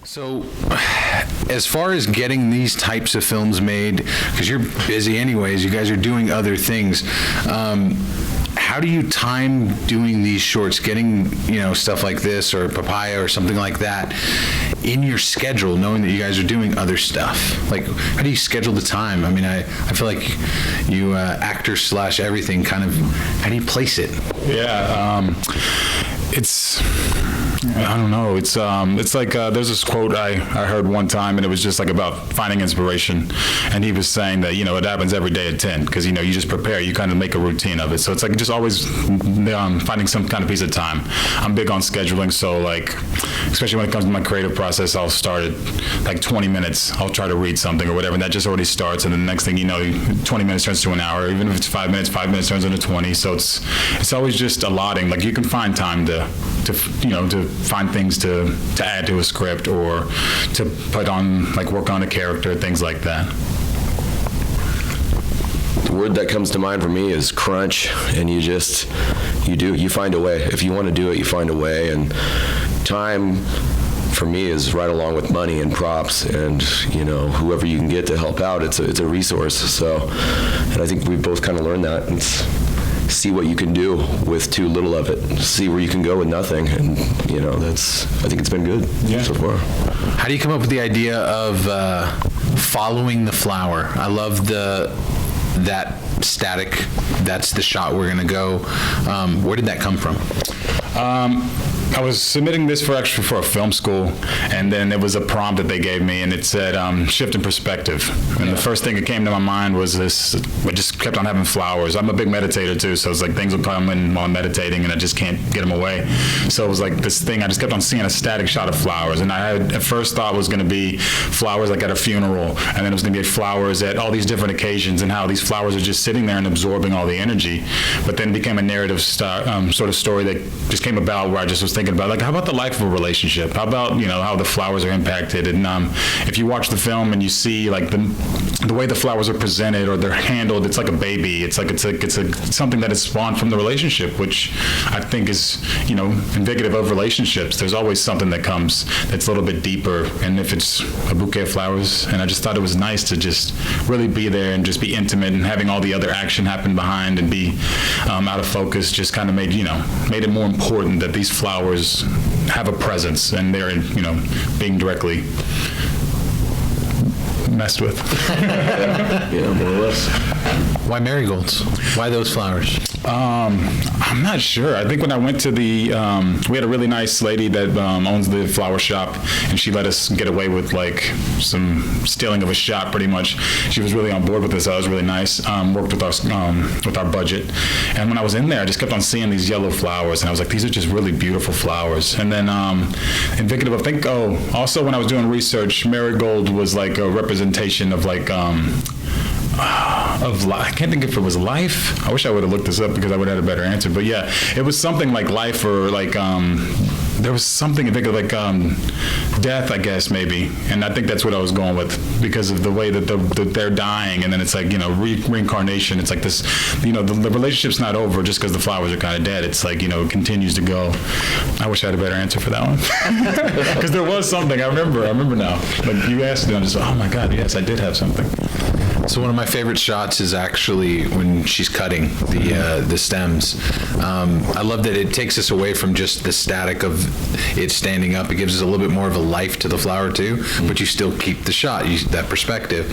So, as far as getting these types of films made, because you're busy anyways, you guys are doing other things, how do you time doing these shorts, getting, stuff like this or Papaya or something like that in your schedule, knowing that you guys are doing other stuff? Like, how do you schedule the time? I mean, I feel like you actors / everything kind of, how do you place it? Yeah, I don't know. It's like there's this quote I heard one time, and it was just like about finding inspiration. And he was saying that it happens every day at 10 because you just prepare, you kind of make a routine of it. So it's like just always finding some kind of piece of time. I'm big on scheduling, so like especially when it comes to my creative process, I'll start at like 20 minutes. I'll try to read something or whatever, and that just already starts. And then the next thing you know, 20 minutes turns to an hour. Even if it's 5 minutes turns into 20. So it's always just allotting. Like you can find time to find things to add to a script or to put on, like work on a character, things like that. The word that comes to mind for me is crunch, and you find a way. If you want to do it, you find a way, and time for me is right along with money and props, and whoever you can get to help out, it's a resource. So, and I think we both kind of learned that. See what you can do with too little of it. See where you can go with nothing, and I think it's been good so far. How do you come up with the idea of following the flower? I love that static. That's the shot we're gonna go. Where did that come from? I was submitting this for a film school, and then there was a prompt that they gave me, and it said shift in perspective. And the first thing that came to my mind was this. I just kept on having flowers. I'm a big meditator too, so it's like things will come in while I'm meditating, and I just can't get them away. So it was like this thing. I just kept on seeing a static shot of flowers, and I had at first thought it was going to be flowers like at a funeral, and then it was going to be flowers at all these different occasions, and how these flowers are just sitting there and absorbing all the energy. But then it became a narrative sort of story that just came about where I just was thinking about, like, how about the life of a relationship? How about, how the flowers are impacted? And if you watch the film and you see, like, the way the flowers are presented or they're handled, it's like a baby. It's something that is spawned from the relationship, which I think is, indicative of relationships. There's always something that comes that's a little bit deeper. And if it's a bouquet of flowers, and I just thought it was nice to just really be there and just be intimate, and having all the other action happen behind and be out of focus just kind of made it more important that these flowers have a presence, and they're being directly messed with. Yeah, more or less. Why marigolds? Why those flowers? I'm not sure. I think when I went to we had a really nice lady that owns the flower shop, and she let us get away with like some stealing of a shot, pretty much. She was really on board with this. That was really nice. Worked with our budget, and when I was in there, I just kept on seeing these yellow flowers, and I was like, these are just really beautiful flowers. And then indicative of, also when I was doing research, marigold was like a representation of like I can't think if it was life. I wish I would have looked this up because I would have had a better answer. But yeah, it was something like life, or like there was something I think of like death, I guess, maybe. And I think that's what I was going with, because of the way that they're dying, and then it's like reincarnation. It's like this, the relationship's not over just because the flowers are kind of dead. It's like it continues to go. I wish I had a better answer for that one, because there was something. I remember now. Like you asked it, I'm just oh my god, yes, I did have something. So one of my favorite shots is actually when she's cutting the stems. I love that it takes us away from just the static of it standing up. It gives us a little bit more of a life to the flower too, but you still keep the shot, that perspective.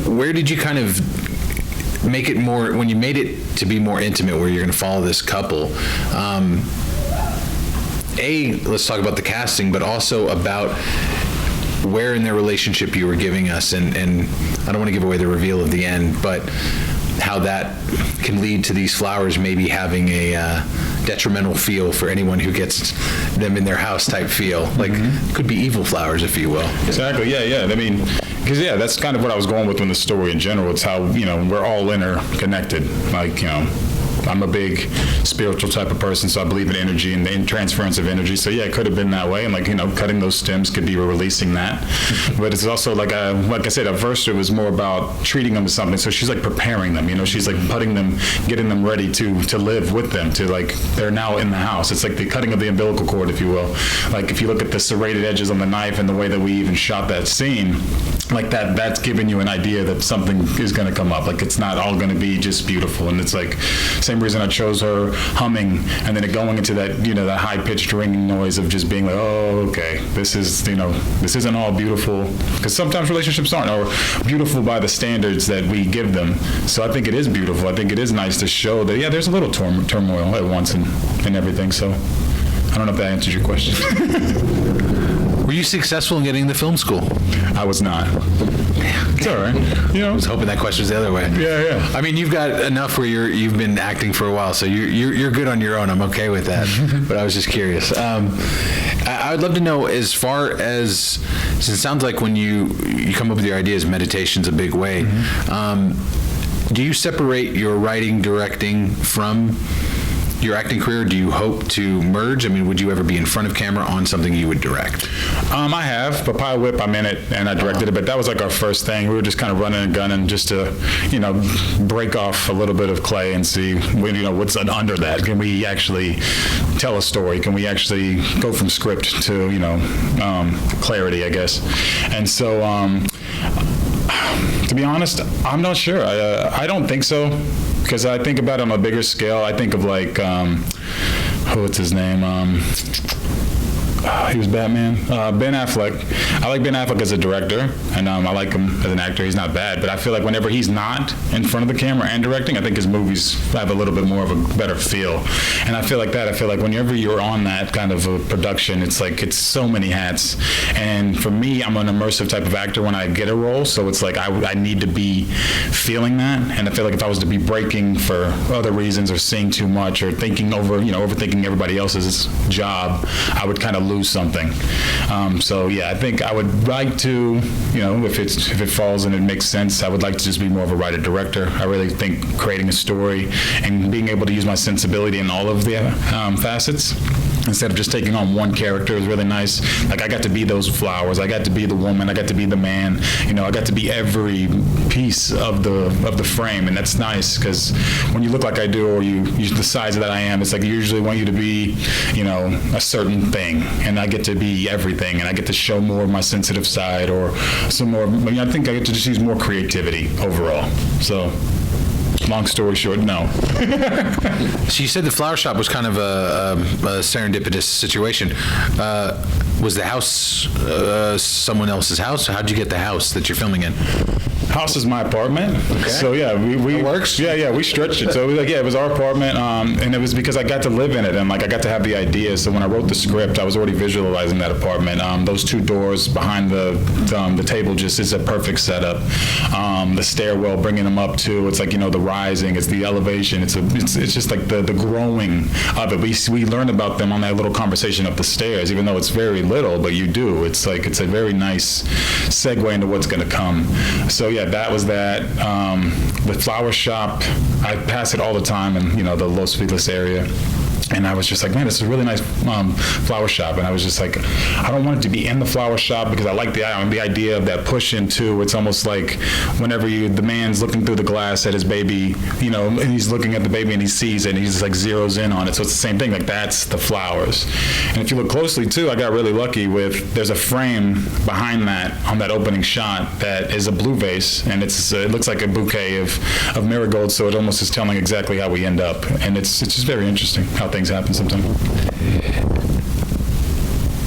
Where did you kind of make it more, when you made it to be more intimate, where you're going to follow this couple? Let's talk about the casting, but also about where in their relationship you were giving us, and I don't want to give away the reveal of the end, but how that can lead to these flowers maybe having a detrimental feel for anyone who gets them in their house type feel. Like, could be evil flowers, if you will. Exactly, yeah. I mean, because that's kind of what I was going with in the story in general. It's how, we're all interconnected. Like, I'm a big spiritual type of person, so I believe in energy and the transference of energy. So yeah, it could have been that way, and like, you know, cutting those stems could be releasing that. But it's also like I said, at first it was more about treating them as something. So she's like preparing them, you know, she's like putting them, getting them ready to live with them, to like, they're now in the house. It's like the cutting of the umbilical cord, if you will. Like if you look at the serrated edges on the knife and the way that we even shot that scene, like that's giving you an idea that something is going to come up. Like it's not all going to be just beautiful. And it's like, same reason I chose her humming and then it going into that, you know, that high-pitched ringing noise of just being like, oh, okay, this is, you know, this isn't all beautiful. Because sometimes relationships aren't, or beautiful by the standards that we give them. So I think it is beautiful. I think it is nice to show that, yeah, there's a little turmoil at once and everything. So I don't know if that answers your question. Were you successful in getting into film school? I was not. It's all right. You know, I was hoping that question was the other way. Yeah. I mean, you've got enough where you've been acting for a while, so you're good on your own. I'm okay with that. But I was just curious. I would love to know, as far as, since it sounds like when you come up with your ideas, meditation's a big way. Do you separate your writing, directing from your acting career? Do you hope to merge? I mean, would you ever be in front of camera on something you would direct? I have, but Pie Whip, I'm in it, and I directed it, but that was like our first thing. We were just kind of running and gunning just to, you know, break off a little bit of clay and see, you know, what's under that. Can we actually tell a story? Can we actually go from script to, you know, clarity, I guess? And so, to be honest, I'm not sure. I don't think so. Because I think about it on a bigger scale. I think of like, what's his name? He was Batman. Ben Affleck. I like Ben Affleck as a director, and I like him as an actor. He's not bad, but I feel like whenever he's not in front of the camera and directing, I think his movies have a little bit more of a better feel. And I feel like that. I feel like whenever you're on that kind of a production, it's like it's so many hats. And for me, I'm an immersive type of actor when I get a role, so it's like I need to be feeling that. And I feel like if I was to be breaking for other reasons or seeing too much or thinking over, you know, overthinking everybody else's job, I would kind of lose something. So yeah, I think I would like to, you know, if it falls and it makes sense, I would like to just be more of a writer-director. I really think creating a story and being able to use my sensibility in all of the facets instead of just taking on one character is really nice. Like I got to be those flowers, I got to be the woman, I got to be the man, you know, I got to be every piece of the frame, and that's nice because when you look like I do or you the size that I am, it's like I usually want you to be, you know, a certain thing, and I get to be everything, and I get to show more of my sensitive side or some more. I mean, I think I get to just use more creativity overall. So. Long story short, no. So you said the flower shop was kind of a serendipitous situation. Was the house someone else's house? How'd you get the house that you're filming in? House is my apartment. Okay. So yeah, we it works. Yeah, we stretched it. So it was like, yeah, it was our apartment, and it was because I got to live in it, and like I got to have the idea. So when I wrote the script, I was already visualizing that apartment. Those two doors behind the table just is a perfect setup. The stairwell, bringing them up too. It's like, you know, the rising, it's the elevation. It's just like the growing of it. We learned about them on that little conversation up the stairs, even though it's very little, but you do. It's like it's a very nice segue into what's going to come. So yeah, that was that. The flower shop, I pass it all the time in, you know, the Los Feliz area. And I was just like, man, this is a really nice flower shop. And I was just like, I don't want it to be in the flower shop because I like the idea of that push into. It's almost like whenever the man's looking through the glass at his baby, you know, and he's looking at the baby and he sees it and he just like zeroes in on it. So it's the same thing. Like that's the flowers. And if you look closely too, I got really lucky with, there's a frame behind that on that opening shot that is a blue vase, and it looks like a bouquet of marigolds. So it almost is telling exactly how we end up. And it's just very interesting how things happen sometimes.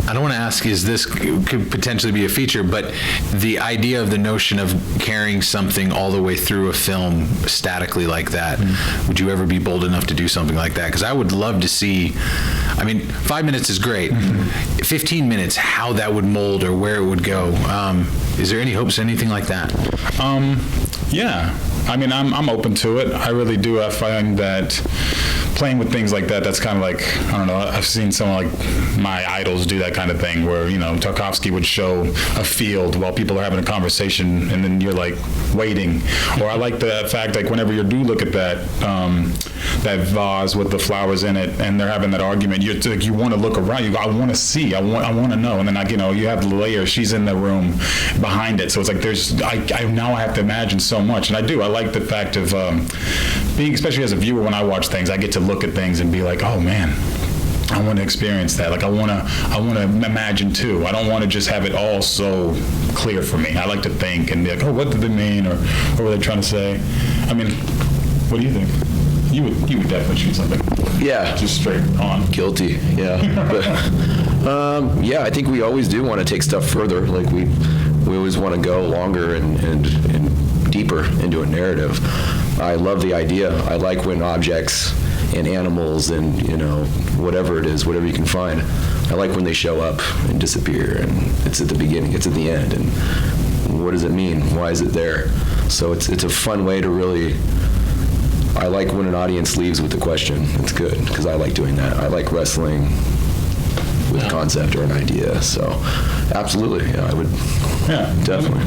I don't want to ask, is this could potentially be a feature, but the idea of the notion of carrying something all the way through a film statically like that, would you ever be bold enough to do something like that? Because I would love to see, I mean, 5 minutes is great. 15 minutes, how that would mold or where it would go. Is there any hopes, anything like that? Yeah. I mean, I'm open to it. I really do. I find that playing with things like that, that's kind of like, I don't know, I've seen someone like my idols do that kind of thing where, Tarkovsky would show a field while people are having a conversation and then you're like waiting. Or I like the fact, like whenever you do look at that vase with the flowers in it and they're having that argument, you want to look around, I want to see, I want to know. And then you have the layer, she's in the room behind it. So it's like now I have to imagine so much. And I like the fact of being, especially as a viewer, when I watch things, I get to look at things and be like, oh man, I want to experience that. Like I want to imagine too. I don't want to just have it all so clear for me. I like to think and be like, oh, what did they mean, or what were they trying to say? I mean, what do you think? You would definitely shoot something. Yeah. Just straight on. Guilty. Yeah. But, yeah, I think we always do want to take stuff further. Like we always want to go longer and deeper into a narrative. I love the idea. I like when objects and animals and, whatever it is, whatever you can find, I like when they show up and disappear, and it's at the beginning, it's at the end, and what does it mean? Why is it there? So it's a fun way to really, I like when an audience leaves with a question. It's good, because I like doing that. I like wrestling with a concept or an idea, so absolutely, yeah, I would, definitely.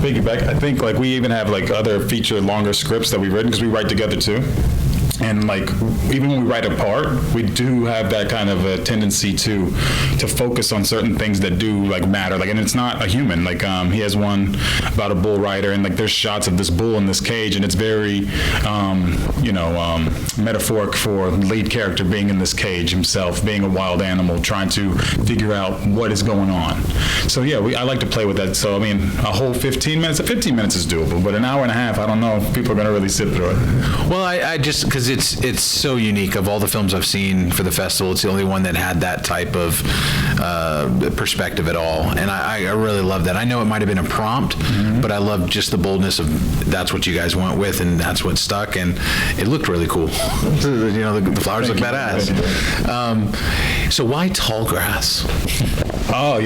Piggyback, I think like we even have like other feature longer scripts that we've written because we write together too. And like even when we write apart, we do have that kind of a tendency to focus on certain things that do like matter. Like, and it's not a human. Like he has one about a bull rider, and like there's shots of this bull in this cage, and it's very metaphoric for the lead character being in this cage himself, being a wild animal, trying to figure out what is going on. So yeah, I like to play with that. So I mean, a whole 15 minutes is doable, but an hour and a half, I don't know if people are going to really sit through it. Well, I just, because it's so unique. Of all the films I've seen for the festival, it's the only one that had that type of perspective at all, and I really love that. I know it might have been a prompt, but I love just the boldness of that's what you guys went with, and that's what stuck, and it looked really cool. The flowers look badass. So why Tallgrass? Oh,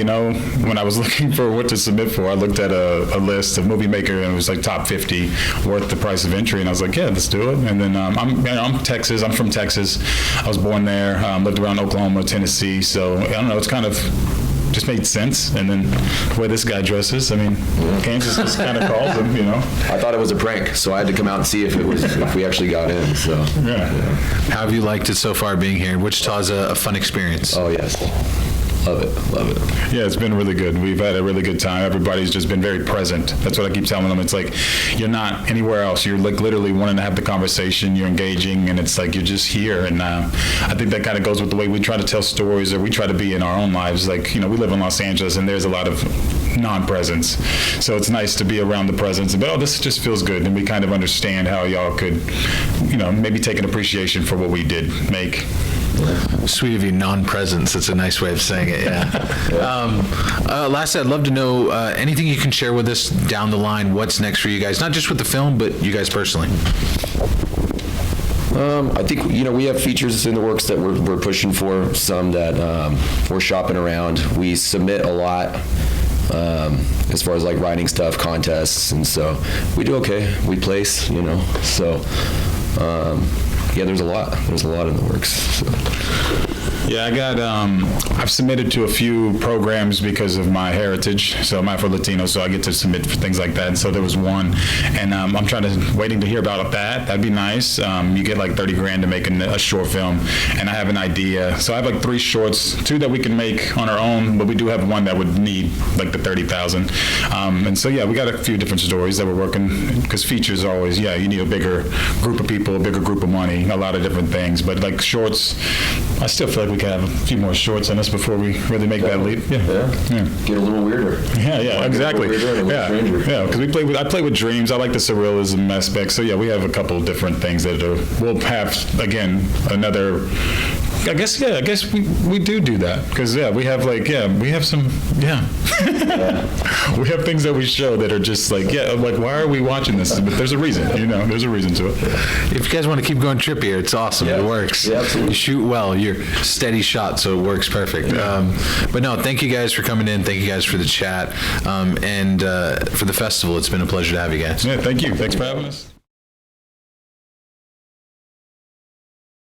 when I was looking for what to submit for, I looked at a list of Movie Maker, and it was like top 50 worth the price of entry, and I was like, yeah, let's do it. And then I'm Texas. I'm from Texas. I was born there. Lived around Oklahoma, Tennessee. So I don't know. It's kind of just made sense. And then the way this guy dresses, I mean, Kansas just kind of calls him. I thought it was a prank, so I had to come out and see if we actually got in. So yeah. How have you liked it so far being here? Wichita's a fun experience. Oh yes. Love it. Yeah, it's been really good. We've had a really good time. Everybody's just been very present. That's what I keep telling them. It's like you're not anywhere else. You're like literally wanting to have the conversation. You're engaging, and it's like you're just here. And I think that kind of goes with the way we try to tell stories, or we try to be in our own lives. Like, we live in Los Angeles, and there's a lot of non-presence. So it's nice to be around the presence. But this just feels good, and we kind of understand how y'all could, maybe take an appreciation for what we did make. Sweet of you, non-presence. That's a nice way of saying it, yeah. Lastly, I'd love to know anything you can share with us down the line. What's next for you guys? Not just with the film, but you guys personally. I think, we have features in the works that we're pushing for, some that we're shopping around. We submit a lot as far as like writing stuff, contests, and so we do okay. We place, so... yeah, there's a lot in the works. So. Yeah, I've submitted to a few programs because of my heritage. So I'm Afro-Latino, so I get to submit for things like that. And so there was one, and I'm waiting to hear about that. That'd be nice. You get like $30,000 to make a short film, and I have an idea. So I have like 3 shorts, 2 that we can make on our own, but we do have one that would need like the $30,000. And so yeah, we got a few different stories that we're working, because features are always, you need a bigger group of people, a bigger group of money, a lot of different things. But like shorts, I still feel like we could have a few more shorts in us before we really make that leap. Yeah. Get a little weirder. Yeah, exactly. Yeah, because I play with dreams. I like the surrealism aspect. So yeah, we have a couple of different things that we'll have, again, another... I guess we do that, because we have we have some we have things that we show that are just like why are we watching this? But there's a reason, there's a reason to it. If you guys want to keep going trippier, it's awesome. It works. Yeah, absolutely. You shoot well. You're steady shot, so it works perfect. But no, thank you guys for coming in. Thank you guys for the chat, and for the festival. It's been a pleasure to have you guys. Yeah, thank you. Thanks for having us.